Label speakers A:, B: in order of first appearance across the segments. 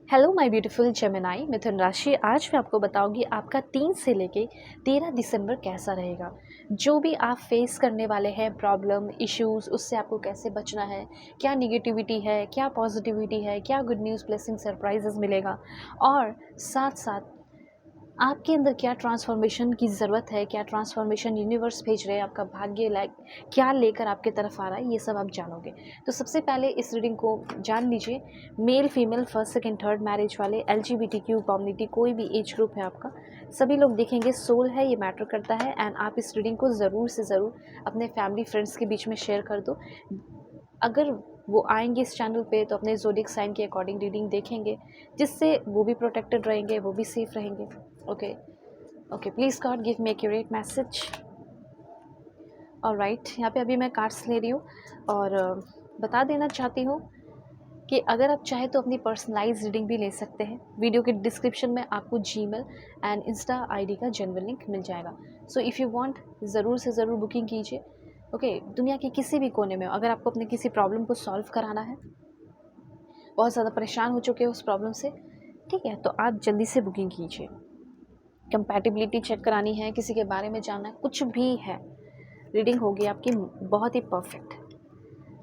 A: Hello my beautiful Gemini मिथुन राशि। आज मैं आपको बताऊंगी आपका 3 से लेके 13 दिसंबर कैसा रहेगा। जो भी आप फेस करने वाले हैं प्रॉब्लम इश्यूज, उससे आपको कैसे बचना है, क्या निगेटिविटी है, क्या पॉजिटिविटी है, क्या गुड न्यूज़ ब्लेसिंग सरप्राइजेस मिलेगा, और साथ साथ आपके अंदर क्या ट्रांसफॉर्मेशन की ज़रूरत है, क्या ट्रांसफॉर्मेशन यूनिवर्स भेज रहे हैं, आपका भाग्य लाइक क्या लेकर आपके तरफ आ रहा है, ये सब आप जानोगे। तो सबसे पहले इस रीडिंग को जान लीजिए। Male female first second third marriage वाले, LGBTQ कम्युनिटी, कोई भी एज ग्रुप है आपका, सभी लोग देखेंगे। सोल है, ये मैटर करता है। एंड आप इस रीडिंग को ज़रूर से ज़रूर अपने फैमिली फ्रेंड्स के बीच में शेयर कर दो। अगर वो आएंगे इस चैनल पे तो अपने ज़ोडिएक साइन के अकॉर्डिंग रीडिंग देखेंगे, जिससे वो भी प्रोटेक्टेड रहेंगे, वो भी सेफ रहेंगे। Okay okay, please God give me accurate message. Alright, यहाँ पे अभी मैं कार्ड्स ले रही हूँ और बता देना चाहती हूँ कि अगर आप चाहें तो अपनी पर्सनलाइज रीडिंग भी ले सकते हैं। वीडियो के डिस्क्रिप्शन में आपको जीमेल एंड इंस्टा आईडी का जेन्युइन लिंक मिल जाएगा। सो इफ़ यू वांट, ज़रूर से ज़रूर बुकिंग कीजिए। ओके, दुनिया के किसी भी कोने में हो, अगर आपको अपने किसी प्रॉब्लम को सॉल्व कराना है, बहुत ज़्यादा परेशान हो चुके हो उस प्रॉब्लम से, ठीक है, तो आप जल्दी से बुकिंग कीजिए। कंपैटिबिलिटी चेक करानी है, किसी के बारे में जानना है, कुछ भी है, रीडिंग होगी आपकी बहुत ही परफेक्ट।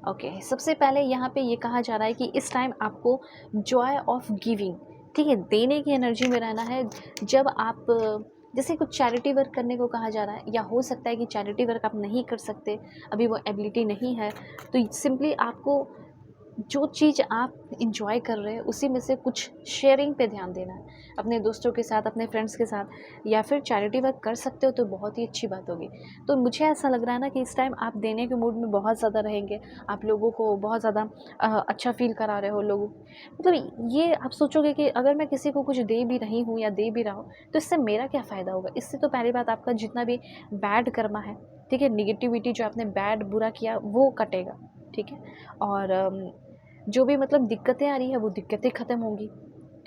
A: ओके, सबसे पहले यहाँ पे ये कहा जा रहा है कि इस टाइम आपको जॉय ऑफ गिविंग, ठीक है, देने की एनर्जी में रहना है। जब आप जैसे कुछ चैरिटी वर्क करने को कहा जा रहा है, या हो सकता है कि चैरिटी वर्क आप नहीं कर सकते, अभी वो एबिलिटी नहीं है, तो सिंपली आपको जो चीज़ आप इंजॉय कर रहे हैं उसी में से कुछ शेयरिंग पे ध्यान देना है, अपने दोस्तों के साथ, अपने फ्रेंड्स के साथ, या फिर चैरिटी वर्क कर सकते हो तो बहुत ही अच्छी बात होगी। तो मुझे ऐसा लग रहा है ना कि इस टाइम आप देने के मूड में बहुत ज़्यादा रहेंगे, आप लोगों को बहुत ज़्यादा अच्छा फील करा रहे हो लोगों, मतलब ये आप सोचोगे कि अगर मैं किसी को कुछ दे भी रही हूँ या दे भी रहा हूँ तो इससे मेरा क्या फ़ायदा होगा। इससे तो पहली बात, आपका जितना भी बैड कर्मा है, ठीक है, निगेटिविटी जो आपने बैड बुरा किया वो कटेगा, ठीक है, और जो भी मतलब दिक्कतें आ रही है वो दिक्कतें ख़त्म होंगी,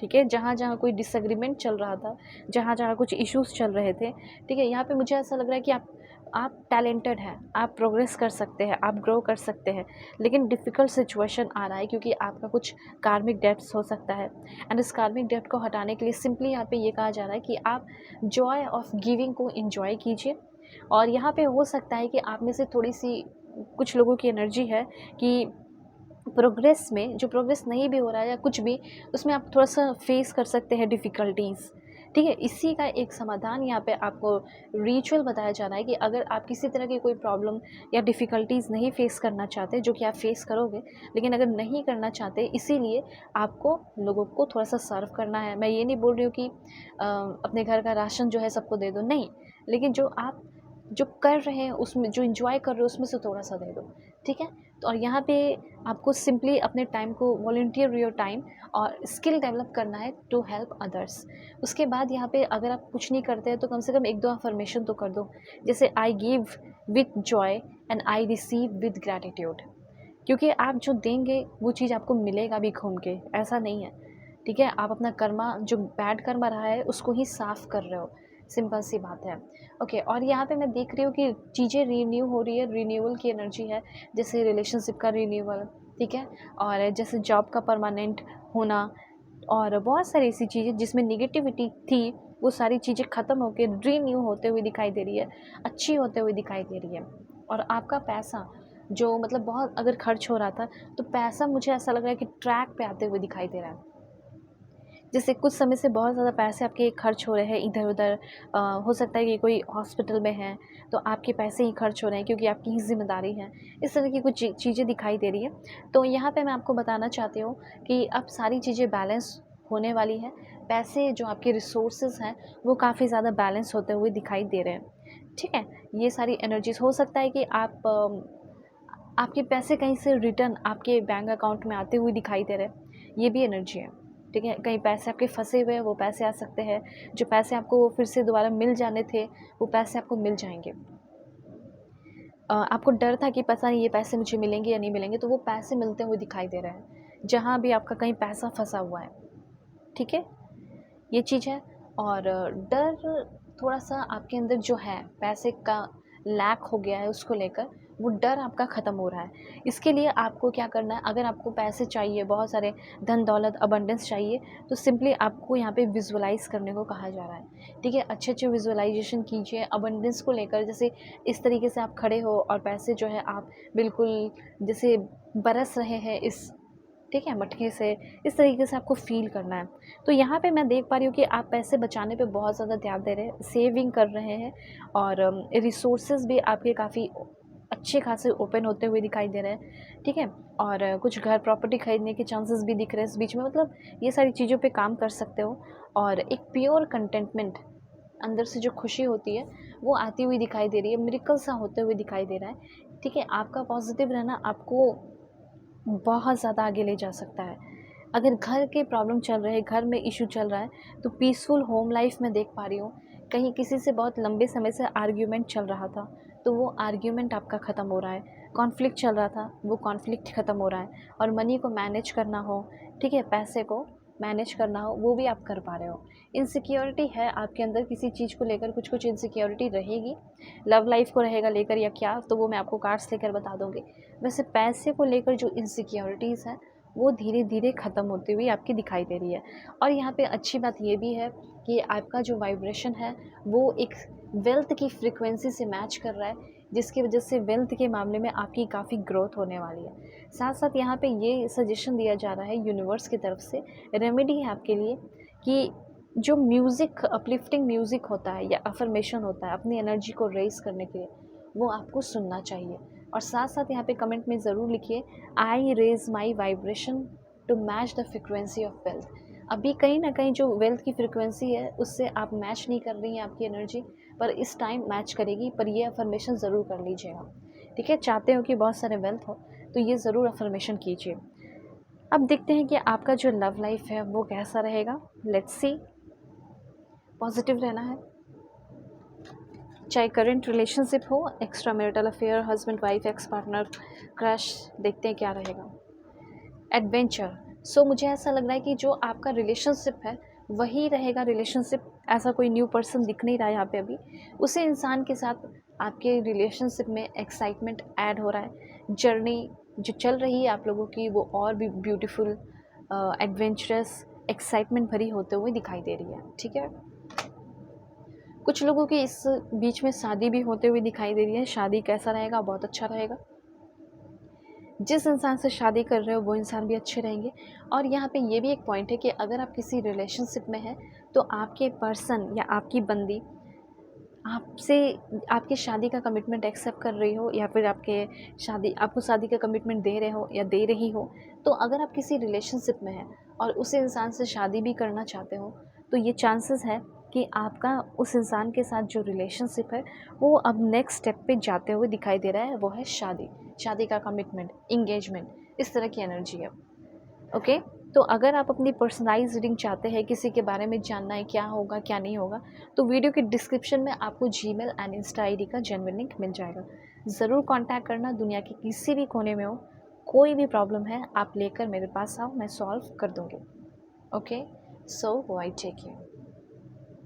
A: ठीक है। जहाँ जहाँ कोई डिसएग्रीमेंट चल रहा था, जहाँ जहाँ कुछ इश्यूज़ चल रहे थे, ठीक है, यहाँ पे मुझे ऐसा लग रहा है कि आप टैलेंटेड हैं, आप प्रोग्रेस कर सकते हैं, आप ग्रो कर सकते हैं, लेकिन डिफ़िकल्ट सिचुएशन आ रहा है क्योंकि आपका कुछ कार्मिक डेब्ट्स हो सकता है। एंड इस कार्मिक डेब्ट को हटाने के लिए सिंपली यहाँ पे ये कहा जा रहा है कि आप जॉय ऑफ गिविंग को एंजॉय कीजिए। और यहाँ पे हो सकता है कि आप में से थोड़ी सी कुछ लोगों की एनर्जी है कि प्रोग्रेस में, जो प्रोग्रेस नहीं भी हो रहा है या कुछ भी, उसमें आप थोड़ा-सा फेस कर सकते हैं डिफ़िकल्टीज़, ठीक है। इसी का एक समाधान यहाँ पे आपको रिचुअल बताया जा रहा है कि अगर आप किसी तरह की कोई प्रॉब्लम या डिफ़िकल्टीज़ नहीं फेस करना चाहते, जो कि आप फेस करोगे, लेकिन अगर नहीं करना चाहते, इसीलिए आपको लोगों को थोड़ा-सा सर्व करना है। मैं ये नहीं बोल रही हूँ कि अपने घर का राशन जो है सबको दे दो, नहीं, लेकिन जो आप जो कर रहे हैं उसमें, जो एन्जॉय कर रहे हो उसमें से थोड़ा-सा दे दो, ठीक है। तो और यहाँ पे आपको सिंपली अपने टाइम को वॉलंटियर योर टाइम और स्किल डेवलप करना है टू हेल्प अदर्स। उसके बाद यहाँ पे अगर आप कुछ नहीं करते हैं तो कम से कम 1-2 अफ़र्मेशन तो कर दो, जैसे I give with Joy and I receive with gratitude. क्योंकि आप जो देंगे वो चीज़ आपको मिलेगा भी घूम के, ऐसा नहीं है, ठीक है। आप अपना कर्मा, जो बैड कर्मा रहा है, उसको ही साफ़ कर रहे हो, सिंपल सी बात है। ओके, और यहाँ पे मैं देख रही हूँ कि चीज़ें रिन्यू हो रही है, रिन्यूअल की एनर्जी है, जैसे रिलेशनशिप का रिन्यूअल, ठीक है, और जैसे जॉब का परमानेंट होना, और बहुत सारी ऐसी चीज़ें जिसमें निगेटिविटी थी, वो सारी चीज़ें ख़त्म होकर रिन्यू होते हुए दिखाई दे रही है, अच्छी होते हुए दिखाई दे रही है। और आपका पैसा जो मतलब बहुत अगर खर्च हो रहा था, तो पैसा मुझे ऐसा लग रहा है कि ट्रैक पे आते हुए दिखाई दे रहा है। जैसे कुछ समय से बहुत ज़्यादा पैसे आपके खर्च हो रहे हैं इधर-उधर, हो सकता है कि कोई हॉस्पिटल में है, तो आपके पैसे ही खर्च हो रहे हैं क्योंकि आपकी ही ज़िम्मेदारी है। इस तरह की कुछ चीज़ें दिखाई दे रही हैं। तो यहाँ पे मैं आपको बताना चाहती हूँ कि अब सारी चीज़ें बैलेंस होने वाली हैं। पैसे जो आपके रिसोर्सेज़ हैं, वो काफ़ी ज़्यादा बैलेंस होते हुए दिखाई दे रहे हैं, ठीक है। ये सारी एनर्जीज़ हो सकता है कि आपके पैसे कहीं से रिटर्न आपके बैंक अकाउंट में आते हुए दिखाई दे रहे हैं, ये भी एनर्जी है, ठीक है। कहीं पैसे आपके फँसे हुए हैं, वो पैसे आ सकते हैं। जो पैसे आपको फिर से दोबारा मिल जाने थे, वो पैसे आपको मिल जाएँगे। आपको डर था कि पता नहीं ये पैसे मुझे मिलेंगे या नहीं मिलेंगे, तो वो पैसे मिलते हुए दिखाई दे रहे हैं, जहाँ भी आपका कहीं पैसा फँसा हुआ है, ठीक है, ये चीज़ है। और डर थोड़ा-सा आपके अंदर जो है, पैसे का लैक हो गया है उसको लेकर, वो डर आपका ख़त्म हो रहा है। इसके लिए आपको क्या करना है, अगर आपको पैसे चाहिए, बहुत सारे धन दौलत अबंडेंस चाहिए, तो सिंपली आपको यहाँ पे विजुअलाइज़ करने को कहा जा रहा है, ठीक है। अच्छे-अच्छे विजुअलाइज़ेशन कीजिए अबंडेंस को लेकर, जैसे इस तरीके से आप खड़े हो और पैसे जो है आप बिल्कुल जैसे बरस रहे हैं इस, ठीक है, मटके से, इस तरीके से आपको फ़ील करना है। तो यहाँ पे मैं देख पा रही हूँ कि आप पैसे बचाने पे बहुत ज़्यादा ध्यान दे रहे हैं, सेविंग कर रहे हैं और रिसोर्सेज़ भी आपके काफ़ी अच्छे खासे ओपन होते हुए दिखाई दे रहे हैं, ठीक है। और कुछ घर प्रॉपर्टी खरीदने के चांसेस भी दिख रहे हैं इस बीच में, मतलब ये सारी चीज़ों पे काम कर सकते हो। और एक प्योर कंटेंटमेंट, अंदर से जो खुशी होती है वो आती हुई दिखाई दे रही है, मिरेकल सा होते हुए दिखाई दे रहा है, ठीक है। आपका पॉजिटिव रहना आपको बहुत ज़्यादा आगे ले जा सकता है। अगर घर के प्रॉब्लम चल रहे हैं, घर में इश्यू चल रहा है, तो पीसफुल होम लाइफ में देख पा रही हूँ। कहीं किसी से बहुत लंबे समय से आर्ग्यूमेंट चल रहा था, तो वो आर्ग्यूमेंट आपका ख़त्म हो रहा है। कॉन्फ्लिक्ट चल रहा था, वो कॉन्फ्लिक्ट ख़त्म हो रहा है। और मनी को मैनेज करना हो, ठीक है, पैसे को मैनेज करना हो, वो भी आप कर पा रहे हो। इनसिक्योरिटी है आपके अंदर, किसी चीज़ को लेकर कुछ-कुछ इनसिक्योरिटी रहेगी। लव लाइफ़ को रहेगा लेकर या क्या, तो वो मैं आपको कार्ड्स लेकर बता दूँगी। वैसे पैसे को लेकर जो इनसिक्योरिटीज़ हैं, वो धीरे-धीरे ख़त्म होती हुई आपकी दिखाई दे रही है। और यहाँ पे अच्छी बात ये भी है कि आपका जो वाइब्रेशन है, वो एक वेल्थ की फ्रीक्वेंसी से मैच कर रहा है, जिसकी वजह से वेल्थ के मामले में आपकी काफ़ी ग्रोथ होने वाली है। साथ-साथ यहाँ पे ये सजेशन दिया जा रहा है यूनिवर्स की तरफ से, रेमेडी है आपके लिए, कि जो म्यूज़िक, अपलिफ्टिंग म्यूज़िक होता है या अफ़र्मेशन होता है अपनी एनर्जी को रेज़ करने के लिए, वो आपको सुनना चाहिए। और साथ-साथ यहाँ पे कमेंट में ज़रूर लिखिए, I raise my vibration to match the frequency of wealth. अभी कहीं न कहीं जो वेल्थ की फ्रीक्वेंसी है, उससे आप मैच नहीं कर रही हैं आपकी एनर्जी, पर इस टाइम मैच करेगी। पर ये अफ़र्मेशन ज़रूर कर लीजिएगा, ठीक है। चाहते हो कि बहुत सारे वेल्थ हो, तो ये ज़रूर अफ़र्मेशन कीजिए। अब देखते हैं कि आपका जो लव लाइफ़ है वो कैसा रहेगा। Let's see. पॉज़िटिव रहना है, चाहे करंट रिलेशनशिप हो, extra marital affair, husband wife, ex partner, crush, देखते हैं क्या रहेगा। एडवेंचर, सो मुझे ऐसा लग रहा है कि जो आपका रिलेशनशिप है वही रहेगा रिलेशनशिप। ऐसा कोई न्यू पर्सन दिख नहीं रहा है यहाँ पे अभी। उसी इंसान के साथ आपके रिलेशनशिप में एक्साइटमेंट ऐड हो रहा है। जर्नी जो चल रही है आप लोगों की, वो और भी ब्यूटीफुल, एडवेंचरस, एक्साइटमेंट भरी होते हुए दिखाई दे रही है, ठीक है। कुछ लोगों की इस बीच में शादी भी होते हुए दिखाई दे रही है। शादी कैसा रहेगा? बहुत अच्छा रहेगा। जिस इंसान से शादी कर रहे हो वो इंसान भी अच्छे रहेंगे। और यहाँ पे ये भी एक पॉइंट है कि अगर आप किसी रिलेशनशिप में हैं, तो आपके पर्सन या आपकी बंदी आपसे, आपकी शादी का कमिटमेंट एक्सेप्ट कर रही हो, या फिर आपको शादी का कमिटमेंट दे रहे हो या दे रही हो। तो अगर आप किसी रिलेशनशिप में हैं और उस इंसान से शादी भी करना चाहते हो, तो ये चांसेस है कि आपका उस इंसान के साथ जो रिलेशनशिप है वो अब नेक्स्ट स्टेप पे जाते हुए दिखाई दे रहा है। वो है शादी, शादी का कमिटमेंट, इंगेजमेंट, इस तरह की एनर्जी है, ओके। तो अगर आप अपनी पर्सनलाइज रीडिंग चाहते हैं, किसी के बारे में जानना है क्या होगा क्या नहीं होगा, तो वीडियो के डिस्क्रिप्शन में आपको जीमेल एंड इंस्टा आईडी का जेन्युइन लिंक मिल जाएगा। ज़रूर कांटेक्ट करना। दुनिया के किसी भी कोने में हो, कोई भी प्रॉब्लम है आप लेकर मेरे पास आओ, मैं सॉल्व कर दूँगी, okay. So I take care.